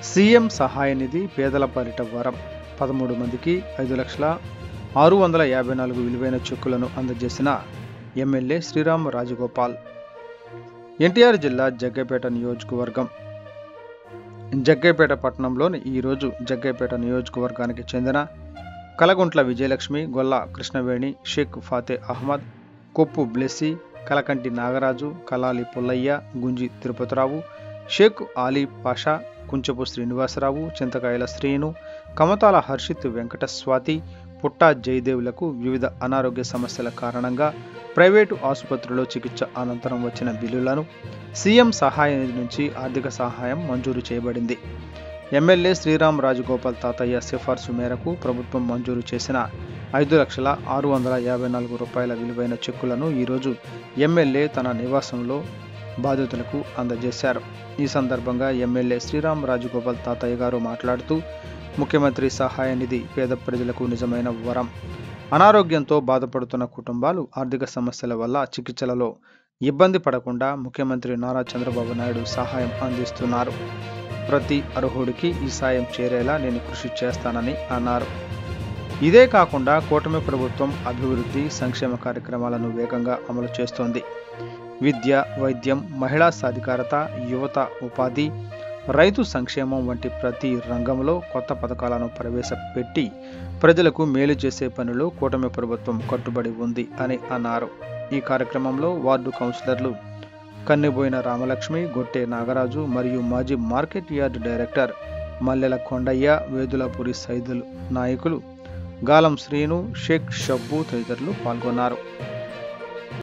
CM సహాయ నిధి పేదల పాలిట వరం 13 మందికి 5,654,000 విలువైన చెక్కులను అందజేసిన ఎమ్మెల్యే శ్రీరామ్ రాజగోపాల్. ఎన్టీఆర్ జిల్లా జగ్గైపేట నియోజకవర్గం జగ్గైపేట పట్టణంలోని ఈరోజు జగ్గైపేట నియోజకవర్గానికి చెందిన కలగుంట్ల విజయలక్ష్మి, గొల్ల కృష్ణవేణి, షేక్ ఫాతే అహ్మద్, కొప్పు బ్లెస్సీ, కలకంటి నాగరాజు, కలాలి పుల్లయ్య, గుంజి తిరుపతిరావు, షేక్ ఆలీ పాషా, కుంచపు శ్రీనివాసరావు, చింతకాయల శ్రీను, కమతాల హర్షిత్, వెంకట స్వాతి, పుట్టా జయదేవులకు వివిధ అనారోగ్య సమస్యల కారణంగా ప్రైవేటు ఆసుపత్రిలో చికిత్స అనంతరం వచ్చిన బిల్లులను సీఎం సహాయ నిధి నుంచి ఆర్థిక సహాయం మంజూరు చేయబడింది. ఎమ్మెల్యే శ్రీరామ్ రాజగోపాల్ తాతయ్య సిఫార్సు మేరకు ప్రభుత్వం మంజూరు చేసిన 5,654,000 రూపాయల విలువైన చెక్కులను ఈరోజు ఎమ్మెల్యే తన నివాసంలో బాధితులకు అందజేశారు. ఈ సందర్భంగా ఎమ్మెల్యే శ్రీరామ్ రాజగోపాల్ తాతయ్య గారు మాట్లాడుతూ, ముఖ్యమంత్రి సహాయ నిధి పేద ప్రజలకు నిజమైన వరం. అనారోగ్యంతో బాధపడుతున్న కుటుంబాలు ఆర్థిక సమస్యల వల్ల చికిత్సలలో ఇబ్బంది పడకుండా ముఖ్యమంత్రి నారా చంద్రబాబు నాయుడు సహాయం అందిస్తున్నారు. ప్రతి అర్హుడికి ఈ సాయం చేరేలా నేను కృషి చేస్తానని అన్నారు. ఇదే కాకుండా కూటమి ప్రభుత్వం అభివృద్ధి, సంక్షేమ కార్యక్రమాలను వేగంగా అమలు చేస్తోంది. విద్య, వైద్యం, మహిళా సాధికారత, యువత ఉపాధి, రైతు సంక్షేమం వంటి ప్రతి రంగంలో కొత్త పథకాలను ప్రవేశపెట్టి ప్రజలకు మేలు చేసే పనిలో కూటమి ప్రభుత్వం కట్టుబడి ఉంది అని అన్నారు. ఈ కార్యక్రమంలో వార్డు కౌన్సిలర్లు కన్నెబోయిన రామలక్ష్మి, గొట్టె నాగరాజు మరియు మాజీ మార్కెట్ యార్డ్ డైరెక్టర్ మల్లెల కొండయ్య, వేదులపూరి సైదులు నాయకులు గాలం శ్రీను, షేక్ షబ్బు తదితరులు పాల్గొన్నారు.